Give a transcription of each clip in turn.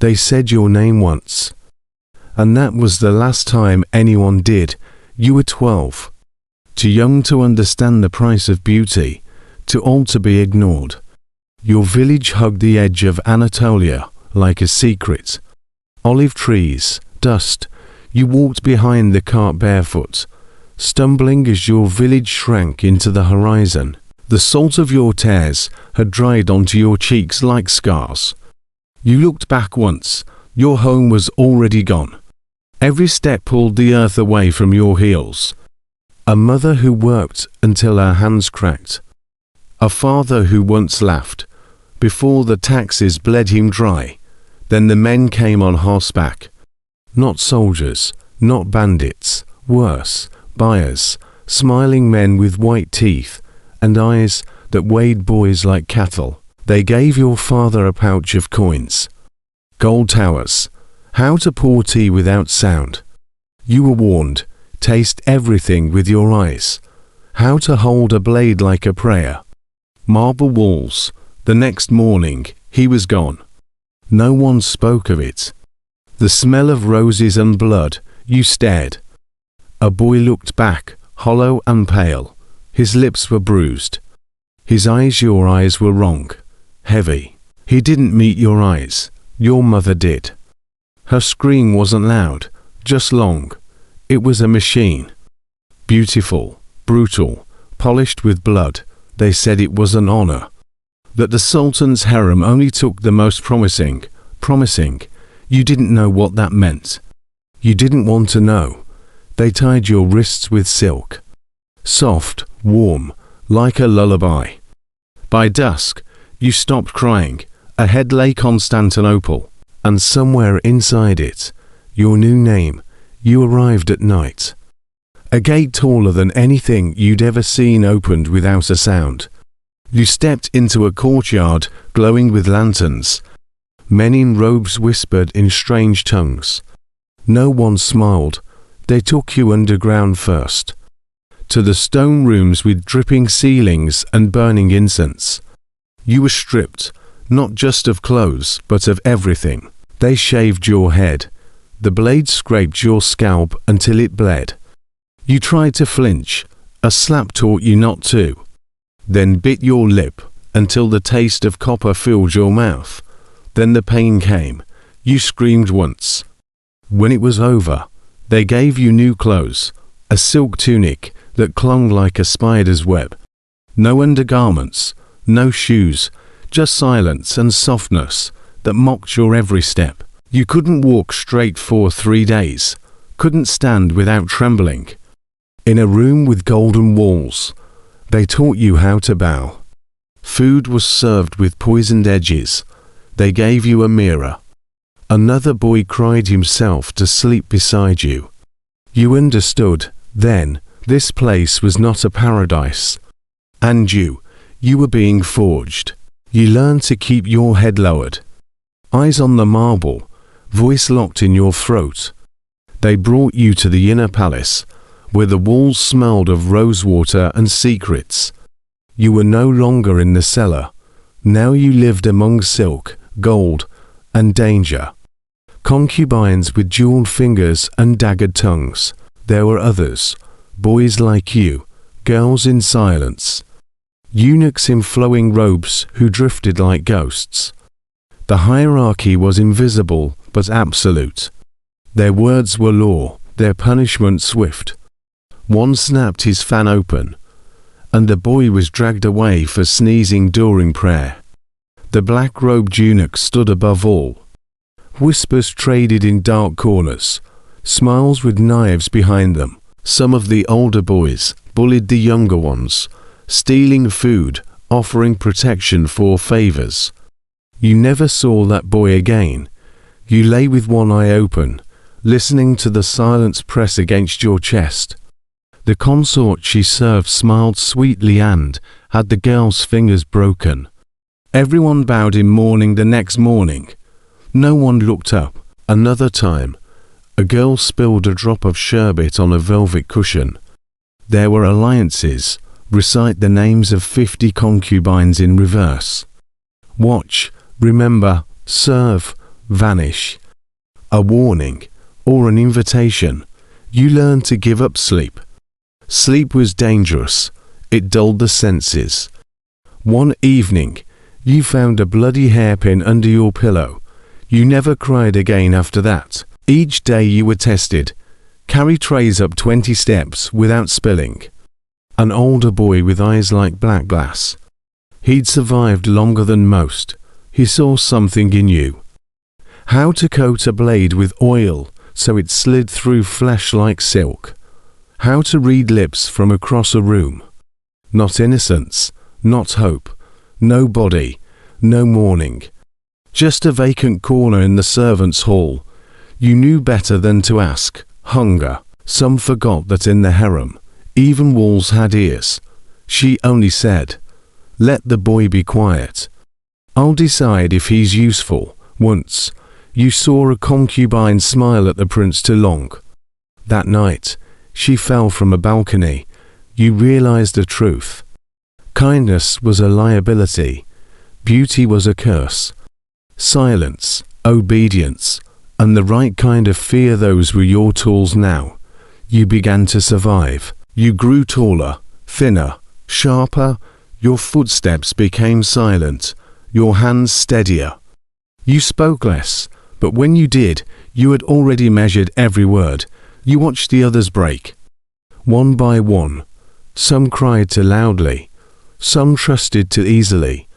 They said your name once. And that was the last time anyone did. You were 12. Too young to understand the price of beauty, too old to be ignored. Your village hugged the edge of Anatolia like a secret. Olive trees, dust. You walked behind the cart barefoot, stumbling as your village shrank into the horizon. The salt of your tears had dried onto your cheeks like scars. You looked back once. Your home was already gone. Every step pulled the earth away from your heels. A mother who worked until her hands cracked. A father who once laughed before the taxes bled him dry. Then the men came on horseback. Not soldiers, not bandits, worse, buyers, smiling men with white teeth and eyes that weighed boys like cattle. They gave your father a pouch of coins. Gold towers. How to pour tea without sound. You were warned. Taste everything with your eyes. How to hold a blade like a prayer. Marble walls. The next morning, he was gone. No one spoke of it. The smell of roses and blood. You stared. A boy looked back, hollow and pale. His lips were bruised. His eyes, your eyes were wrong. Heavy. He didn't meet your eyes. Your mother did. Her scream wasn't loud, just long. It was a machine. Beautiful, brutal, polished with blood. They said it was an honor. That the Sultan's harem only took the most promising. You didn't know what that meant. You didn't want to know. They tied your wrists with silk. Soft, warm, like a lullaby. By dusk, you stopped crying. Ahead lay Constantinople. And somewhere inside it, your new name. You arrived at night. A gate taller than anything you'd ever seen opened without a sound. You stepped into a courtyard glowing with lanterns. Men in robes whispered in strange tongues. No one smiled. They took you underground first. To the stone rooms with dripping ceilings and burning incense. You were stripped. Not just of clothes, but of everything. They shaved your head. The blade scraped your scalp until it bled. You tried to flinch. A slap taught you not to. Then bit your lip until the taste of copper filled your mouth. Then the pain came. You screamed once. When it was over, they gave you new clothes, a silk tunic that clung like a spider's web. No undergarments, no shoes, just silence and softness that mocked your every step. You couldn't walk straight for 3 days, couldn't stand without trembling. In a room with golden walls, they taught you how to bow. Food was served with poisoned edges. They gave you a mirror. Another boy cried himself to sleep beside you. You understood, then, this place was not a paradise. And you were being forged. You learned to keep your head lowered. Eyes on the marble, voice locked in your throat. They brought you to the inner palace, where the walls smelled of rosewater and secrets. You were no longer in the cellar. Now you lived among silk, gold, and danger. Concubines with jeweled fingers and daggered tongues. There were others, boys like you, girls in silence. Eunuchs in flowing robes who drifted like ghosts. The hierarchy was invisible but absolute. Their words were law, their punishment swift. One snapped his fan open, and the boy was dragged away for sneezing during prayer. The black-robed eunuch stood above all. Whispers traded in dark corners, smiles with knives behind them. Some of the older boys bullied the younger ones, stealing food, offering protection for favors. You never saw that boy again. You lay with one eye open, listening to the silence press against your chest. The consort she served smiled sweetly and had the girl's fingers broken. Everyone bowed in mourning the next morning. No one looked up. Another time, a girl spilled a drop of sherbet on a velvet cushion. There were alliances. Recite the names of 50 concubines in reverse. Watch, remember, serve, vanish. A warning, or an invitation. You learned to give up sleep. Sleep was dangerous. It dulled the senses. One evening, you found a bloody hairpin under your pillow. You never cried again after that. Each day you were tested. Carry trays up 20 steps without spilling. An older boy with eyes like black glass. He'd survived longer than most. He saw something in you. How to coat a blade with oil so it slid through flesh like silk. How to read lips from across a room. Not innocence, not hope, no body, no mourning. Just a vacant corner in the servants' hall. You knew better than to ask. Hunger. Some forgot that in the harem, even walls had ears. She only said, "Let the boy be quiet. I'll decide if he's useful." Once, you saw a concubine smile at the prince too long. That night, she fell from a balcony. You realized the truth. Kindness was a liability. Beauty was a curse. Silence, obedience, and the right kind of fear, those were your tools now. You began to survive. You grew taller, thinner, sharper. Your footsteps became silent, your hands steadier. You spoke less, but when you did, you had already measured every word. You watched the others break. One by one. Some cried too loudly. Some trusted too easily.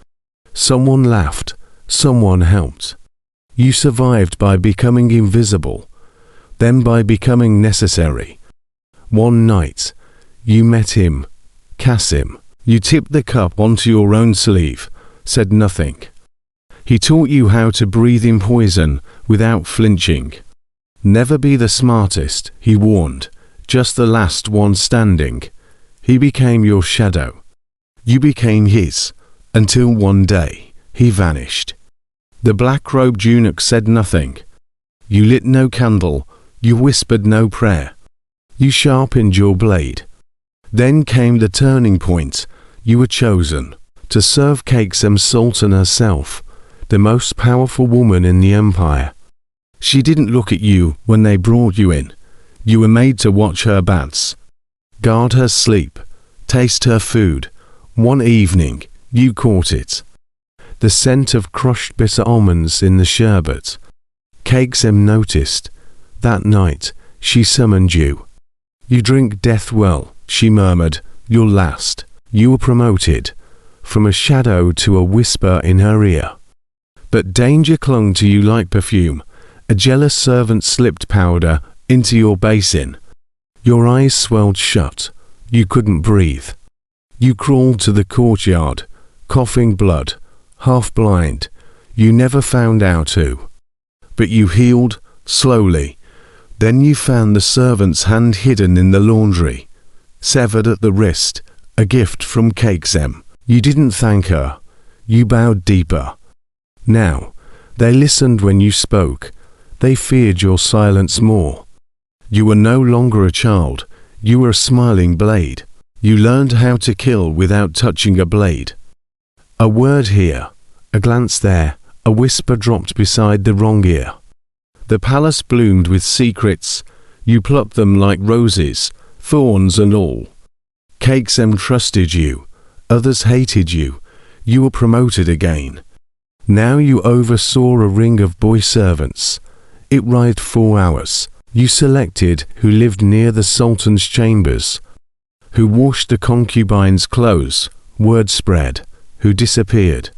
Someone laughed. Someone helped. You survived by becoming invisible, then by becoming necessary. One night, you met him, Kösem. You tipped the cup onto your own sleeve, said nothing. He taught you how to breathe in poison without flinching. Never be the smartest, he warned, just the last one standing. He became your shadow. You became his, until one day, he vanished. The black-robed eunuch said nothing. You lit no candle, you whispered no prayer. You sharpened your blade. Then came the turning point. You were chosen to serve Kösem Sultan herself, the most powerful woman in the empire. She didn't look at you when they brought you in. You were made to watch her baths, guard her sleep, taste her food. One evening, you caught it. The scent of crushed bitter almonds in the sherbet. Kösem noticed. That night, she summoned you. You drink death well, she murmured, your last. You were promoted, from a shadow to a whisper in her ear. But danger clung to you like perfume. A jealous servant slipped powder into your basin. Your eyes swelled shut. You couldn't breathe. You crawled to the courtyard, coughing blood, half blind. You never found out who. But you healed, slowly. Then you found the servant's hand hidden in the laundry, severed at the wrist, a gift from Kösem. You didn't thank her. You bowed deeper. Now, they listened when you spoke. They feared your silence more. You were no longer a child. You were a smiling blade. You learned how to kill without touching a blade. A word here, a glance there, a whisper dropped beside the wrong ear. The palace bloomed with secrets. You plucked them like roses, thorns and all. Kösem trusted you. Others hated you. You were promoted again. Now you oversaw a ring of boy servants. It writhed 4 hours. You selected who lived near the Sultan's chambers, who washed the concubine's clothes. Word spread. Who disappeared.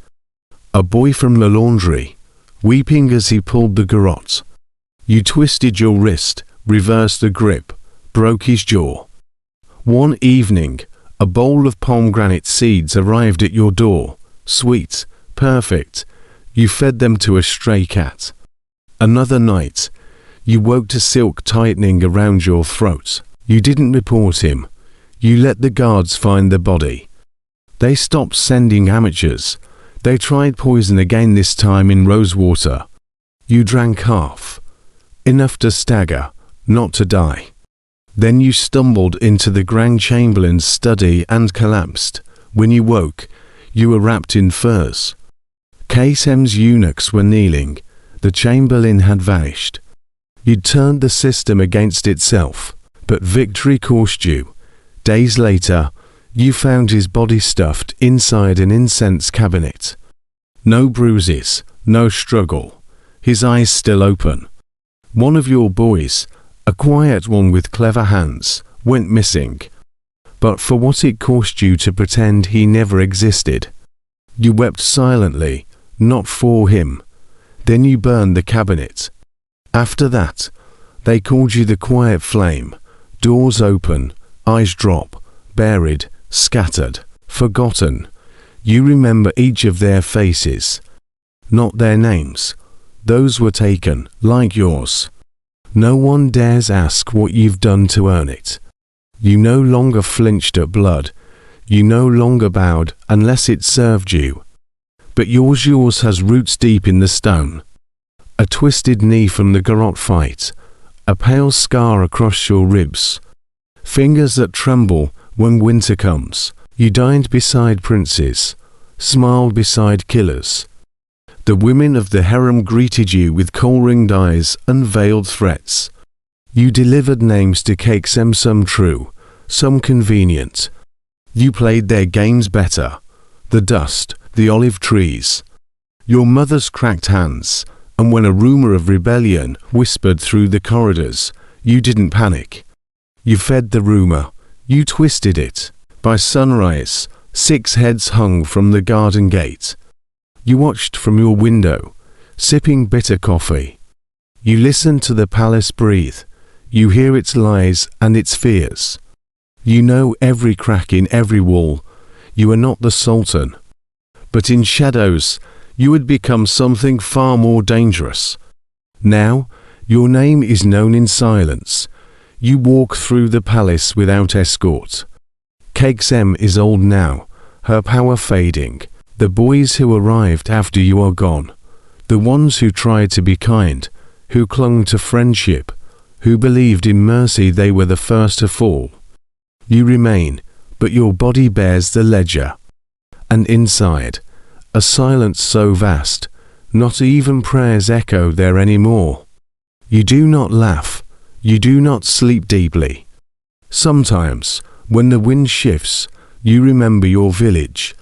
A boy from the laundry, weeping as he pulled the garrote. You twisted your wrist, reversed the grip, broke his jaw. One evening, a bowl of pomegranate seeds arrived at your door, sweet, perfect. You fed them to a stray cat. Another night, you woke to silk tightening around your throat. You didn't report him. You let the guards find the body. They stopped sending amateurs. They tried poison again, this time in rosewater. You drank half. Enough to stagger, not to die. Then you stumbled into the Grand Chamberlain's study and collapsed. When you woke, you were wrapped in furs. Kösem's eunuchs were kneeling. The chamberlain had vanished. You'd turned the system against itself, but victory coursed you. Days later, you found his body stuffed inside an incense cabinet. No bruises, no struggle. His eyes still open. One of your boys, a quiet one with clever hands, went missing. But for what it cost you to pretend he never existed. You wept silently, not for him. Then you burned the cabinet. After that, they called you the quiet flame. Doors open, eyes drop, buried, scattered, forgotten. You remember each of their faces, not their names. Those were taken, like yours. No one dares ask what you've done to earn it. You no longer flinched at blood. You no longer bowed unless it served you. But yours has roots deep in the stone. A twisted knee from the garrote fight, a pale scar across your ribs, fingers that tremble when winter comes. You dined beside princes, smiled beside killers. The women of the harem greeted you with kohl-ringed eyes and veiled threats. You delivered names to cake, some true, some convenient. You played their games better. The dust, the olive trees, your mother's cracked hands, and when a rumor of rebellion whispered through the corridors, you didn't panic. You fed the rumor, you twisted it. By sunrise, 6 heads hung from the garden gate. You watched from your window, sipping bitter coffee. You listened to the palace breathe. You hear its lies and its fears. You know every crack in every wall. You are not the Sultan. But in shadows, you had become something far more dangerous. Now, your name is known in silence. You walk through the palace without escort. Kösem is old now, her power fading. The boys who arrived after you are gone. The ones who tried to be kind, who clung to friendship, who believed in mercy, they were the first to fall. You remain, but your body bears the ledger. And inside, a silence so vast, not even prayers echo there anymore. You do not laugh, you do not sleep deeply. Sometimes, when the wind shifts, you remember your village,